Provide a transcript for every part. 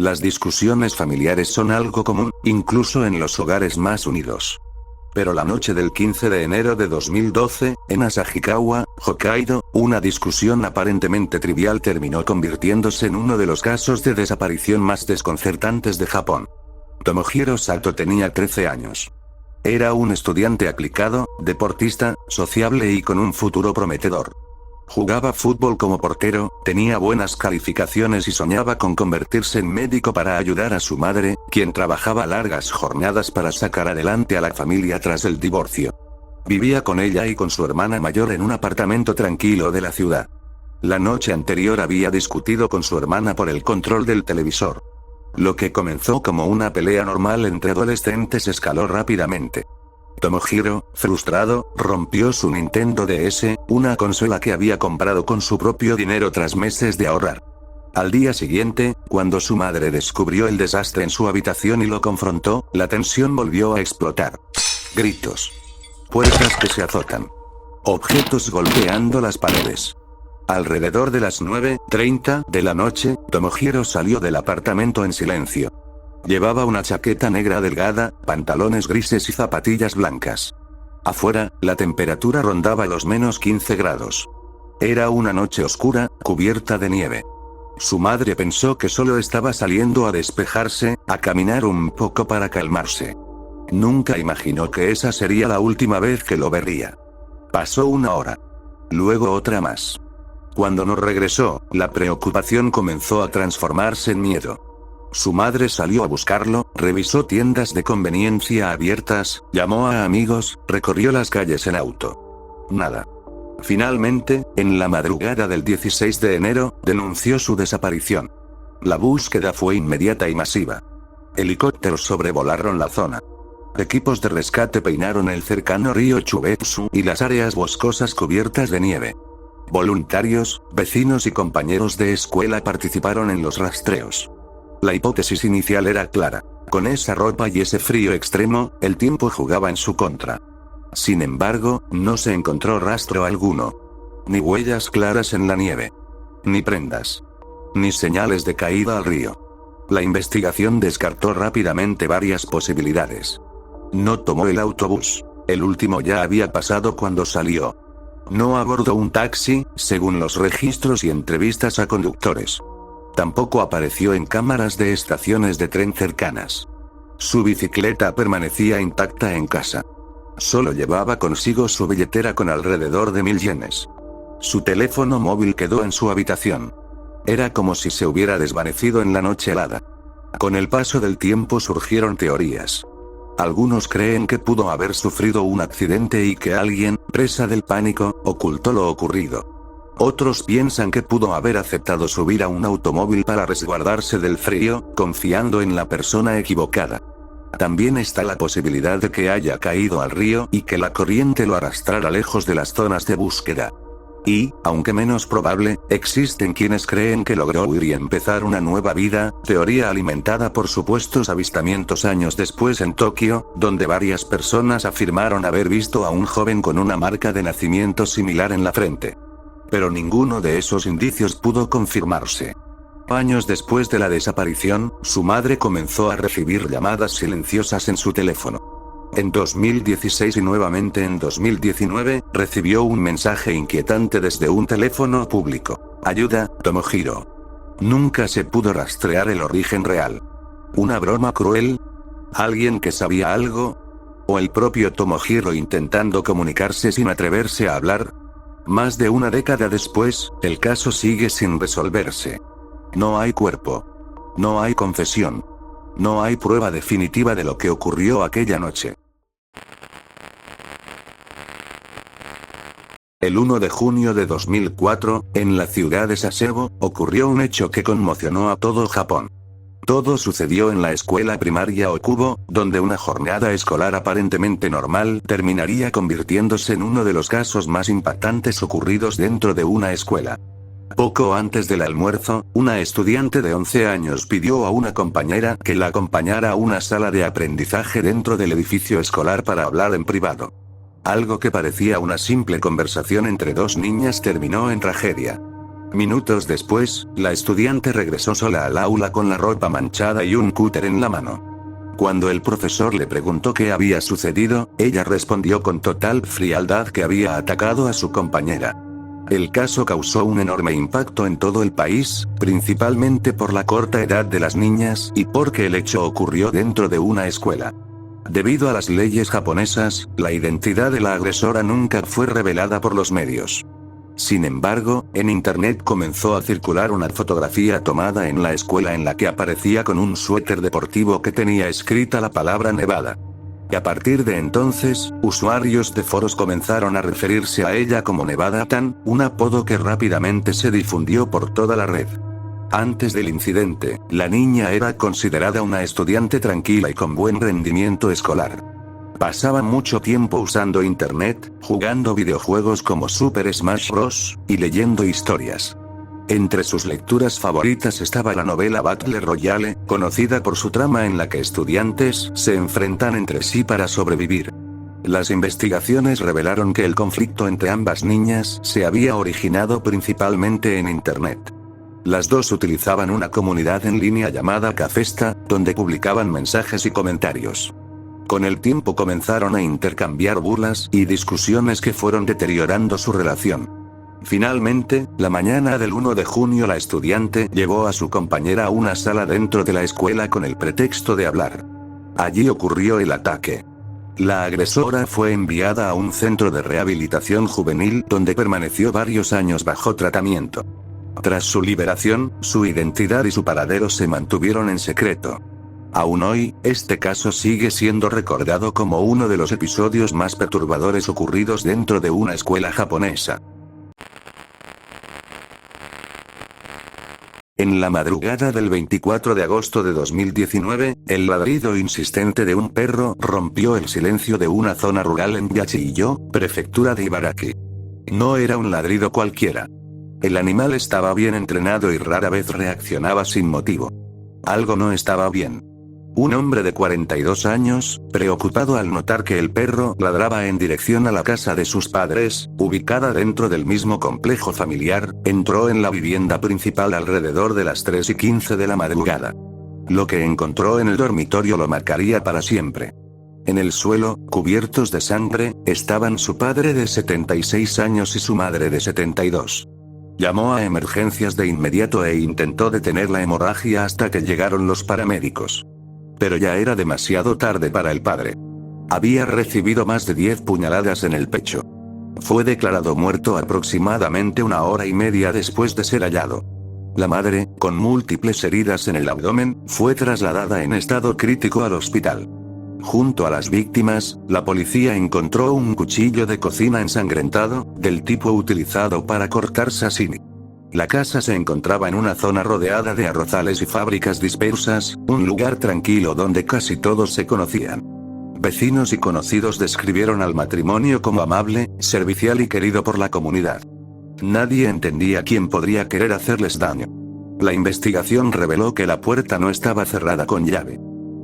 Las discusiones familiares son algo común, incluso en los hogares más unidos. Pero la noche del 15 de enero de 2012, en Asahikawa, Hokkaido, una discusión aparentemente trivial terminó convirtiéndose en uno de los casos de desaparición más desconcertantes de Japón. Tomohiro Sato tenía 13 años. Era un estudiante aplicado, deportista, sociable y con un futuro prometedor. Jugaba fútbol como portero, tenía buenas calificaciones y soñaba con convertirse en médico para ayudar a su madre, quien trabajaba largas jornadas para sacar adelante a la familia tras el divorcio. Vivía con ella y con su hermana mayor en un apartamento tranquilo de la ciudad. La noche anterior había discutido con su hermana por el control del televisor. Lo que comenzó como una pelea normal entre adolescentes escaló rápidamente. Tomohiro, frustrado, rompió su Nintendo DS, una consola que había comprado con su propio dinero tras meses de ahorrar. Al día siguiente, cuando su madre descubrió el desastre en su habitación y lo confrontó, la tensión volvió a explotar. Gritos. Puertas que se azotan. Objetos golpeando las paredes. Alrededor de las 9:30 de la noche, Tomohiro salió del apartamento en silencio. Llevaba una chaqueta negra delgada, pantalones grises y zapatillas blancas. Afuera, la temperatura rondaba los -15 grados. Era una noche oscura, cubierta de nieve. Su madre pensó que solo estaba saliendo a despejarse, a caminar un poco para calmarse. Nunca imaginó que esa sería la última vez que lo vería. Pasó una hora. Luego otra más. Cuando no regresó, la preocupación comenzó a transformarse en miedo. Su madre salió a buscarlo, revisó tiendas de conveniencia abiertas, llamó a amigos, recorrió las calles en auto. Nada. Finalmente, en la madrugada del 16 de enero, denunció su desaparición. La búsqueda fue inmediata y masiva. Helicópteros sobrevolaron la zona. Equipos de rescate peinaron el cercano río Chubetsu y las áreas boscosas cubiertas de nieve. Voluntarios, vecinos y compañeros de escuela participaron en los rastreos. La hipótesis inicial era clara. Con esa ropa y ese frío extremo, el tiempo jugaba en su contra. Sin embargo, no se encontró rastro alguno. Ni huellas claras en la nieve. Ni prendas. Ni señales de caída al río. La investigación descartó rápidamente varias posibilidades. No tomó el autobús. El último ya había pasado cuando salió. No abordó un taxi, según los registros y entrevistas a conductores. Tampoco apareció en cámaras de estaciones de tren cercanas. Su bicicleta permanecía intacta en casa. Solo llevaba consigo su billetera con alrededor de 1000 yenes. Su teléfono móvil quedó en su habitación. Era como si se hubiera desvanecido en la noche helada. Con el paso del tiempo surgieron teorías. Algunos creen que pudo haber sufrido un accidente y que alguien, presa del pánico, ocultó lo ocurrido. Otros piensan que pudo haber aceptado subir a un automóvil para resguardarse del frío, confiando en la persona equivocada. También está la posibilidad de que haya caído al río y que la corriente lo arrastrara lejos de las zonas de búsqueda. Y, aunque menos probable, existen quienes creen que logró huir y empezar una nueva vida, teoría alimentada por supuestos avistamientos años después en Tokio, donde varias personas afirmaron haber visto a un joven con una marca de nacimiento similar en la frente. Pero ninguno de esos indicios pudo confirmarse. Años después de la desaparición, su madre comenzó a recibir llamadas silenciosas en su teléfono. En 2016 y nuevamente en 2019, recibió un mensaje inquietante desde un teléfono público. Ayuda, Tomohiro. Nunca se pudo rastrear el origen real. ¿Una broma cruel? ¿Alguien que sabía algo? ¿O el propio Tomohiro intentando comunicarse sin atreverse a hablar? Más de una década después, el caso sigue sin resolverse. No hay cuerpo. No hay confesión. No hay prueba definitiva de lo que ocurrió aquella noche. El 1 de junio de 2004, en la ciudad de Sasebo, ocurrió un hecho que conmocionó a todo Japón. Todo sucedió en la escuela primaria Okubo, donde una jornada escolar aparentemente normal terminaría convirtiéndose en uno de los casos más impactantes ocurridos dentro de una escuela. Poco antes del almuerzo, una estudiante de 11 años pidió a una compañera que la acompañara a una sala de aprendizaje dentro del edificio escolar para hablar en privado. Algo que parecía una simple conversación entre dos niñas terminó en tragedia. Minutos después, la estudiante regresó sola al aula con la ropa manchada y un cúter en la mano. Cuando el profesor le preguntó qué había sucedido, ella respondió con total frialdad que había atacado a su compañera. El caso causó un enorme impacto en todo el país, principalmente por la corta edad de las niñas y porque el hecho ocurrió dentro de una escuela. Debido a las leyes japonesas, la identidad de la agresora nunca fue revelada por los medios. Sin embargo, en internet comenzó a circular una fotografía tomada en la escuela en la que aparecía con un suéter deportivo que tenía escrita la palabra Nevada. Y a partir de entonces, usuarios de foros comenzaron a referirse a ella como Nevada-tan, un apodo que rápidamente se difundió por toda la red. Antes del incidente, la niña era considerada una estudiante tranquila y con buen rendimiento escolar. Pasaba mucho tiempo usando internet, jugando videojuegos como Super Smash Bros. Y leyendo historias. Entre sus lecturas favoritas estaba la novela Battle Royale, conocida por su trama en la que estudiantes se enfrentan entre sí para sobrevivir. Las investigaciones revelaron que el conflicto entre ambas niñas se había originado principalmente en internet. Las dos utilizaban una comunidad en línea llamada Cafesta, donde publicaban mensajes y comentarios. Con el tiempo comenzaron a intercambiar burlas y discusiones que fueron deteriorando su relación. Finalmente, la mañana del 1 de junio la estudiante llevó a su compañera a una sala dentro de la escuela con el pretexto de hablar. Allí ocurrió el ataque. La agresora fue enviada a un centro de rehabilitación juvenil donde permaneció varios años bajo tratamiento. Tras su liberación, su identidad y su paradero se mantuvieron en secreto. Aún hoy, este caso sigue siendo recordado como uno de los episodios más perturbadores ocurridos dentro de una escuela japonesa. En la madrugada del 24 de agosto de 2019, el ladrido insistente de un perro rompió el silencio de una zona rural en Yachiyo, prefectura de Ibaraki. No era un ladrido cualquiera. El animal estaba bien entrenado y rara vez reaccionaba sin motivo. Algo no estaba bien. Un hombre de 42 años, preocupado al notar que el perro ladraba en dirección a la casa de sus padres, ubicada dentro del mismo complejo familiar, entró en la vivienda principal alrededor de las 3:15 de la madrugada. Lo que encontró en el dormitorio lo marcaría para siempre. En el suelo, cubiertos de sangre, estaban su padre de 76 años y su madre de 72. Llamó a emergencias de inmediato e intentó detener la hemorragia hasta que llegaron los paramédicos. Pero ya era demasiado tarde para el padre. Había recibido más de 10 puñaladas en el pecho. Fue declarado muerto aproximadamente 1 hora y media después de ser hallado. La madre, con múltiples heridas en el abdomen, fue trasladada en estado crítico al hospital. Junto a las víctimas, la policía encontró un cuchillo de cocina ensangrentado, del tipo utilizado para cortar sashimi. La casa se encontraba en una zona rodeada de arrozales y fábricas dispersas, un lugar tranquilo donde casi todos se conocían. Vecinos y conocidos describieron al matrimonio como amable, servicial y querido por la comunidad. Nadie entendía quién podría querer hacerles daño. La investigación reveló que la puerta no estaba cerrada con llave.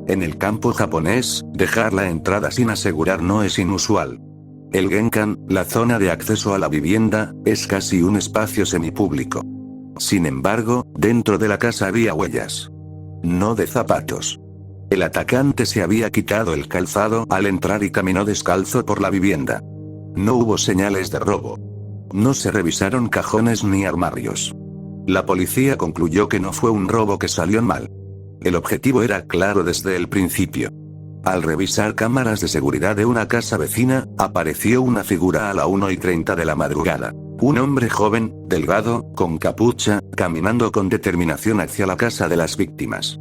En el campo japonés, dejar la entrada sin asegurar no es inusual. El genkan, la zona de acceso a la vivienda, es casi un espacio semipúblico. Sin embargo, dentro de la casa había huellas. No de zapatos. El atacante se había quitado el calzado al entrar y caminó descalzo por la vivienda. No hubo señales de robo. No se revisaron cajones ni armarios. La policía concluyó que no fue un robo que salió mal. El objetivo era claro desde el principio. Al revisar cámaras de seguridad de una casa vecina, apareció una figura a la 1:30 de la madrugada. Un hombre joven, delgado, con capucha, caminando con determinación hacia la casa de las víctimas.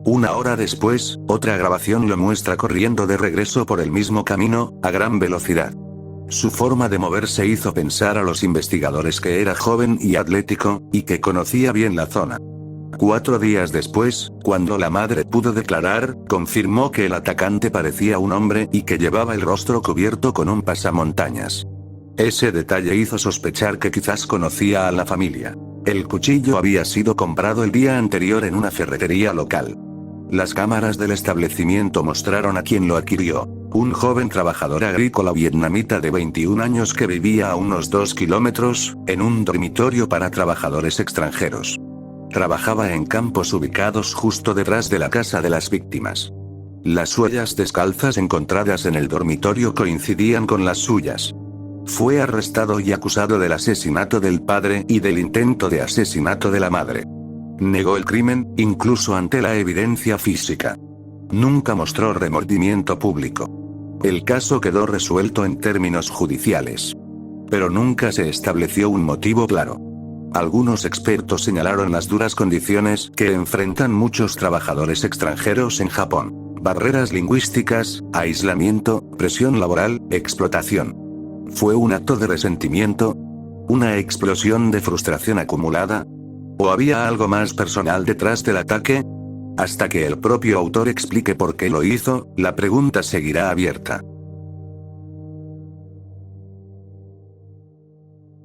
1 hora después, otra grabación lo muestra corriendo de regreso por el mismo camino, a gran velocidad. Su forma de moverse hizo pensar a los investigadores que era joven y atlético, y que conocía bien la zona. 4 días después, cuando la madre pudo declarar, confirmó que el atacante parecía un hombre y que llevaba el rostro cubierto con un pasamontañas. Ese detalle hizo sospechar que quizás conocía a la familia. El cuchillo había sido comprado el día anterior en una ferretería local. Las cámaras del establecimiento mostraron a quien lo adquirió. Un joven trabajador agrícola vietnamita de 21 años que vivía a unos 2 kilómetros, en un dormitorio para trabajadores extranjeros. Trabajaba en campos ubicados justo detrás de la casa de las víctimas. Las huellas descalzas encontradas en el dormitorio coincidían con las suyas. Fue arrestado y acusado del asesinato del padre y del intento de asesinato de la madre. Negó el crimen, incluso ante la evidencia física. Nunca mostró remordimiento público. El caso quedó resuelto en términos judiciales. Pero nunca se estableció un motivo claro. Algunos expertos señalaron las duras condiciones que enfrentan muchos trabajadores extranjeros en Japón. Barreras lingüísticas, aislamiento, presión laboral, explotación. ¿Fue un acto de resentimiento? ¿Una explosión de frustración acumulada? ¿O había algo más personal detrás del ataque? Hasta que el propio autor explique por qué lo hizo, la pregunta seguirá abierta.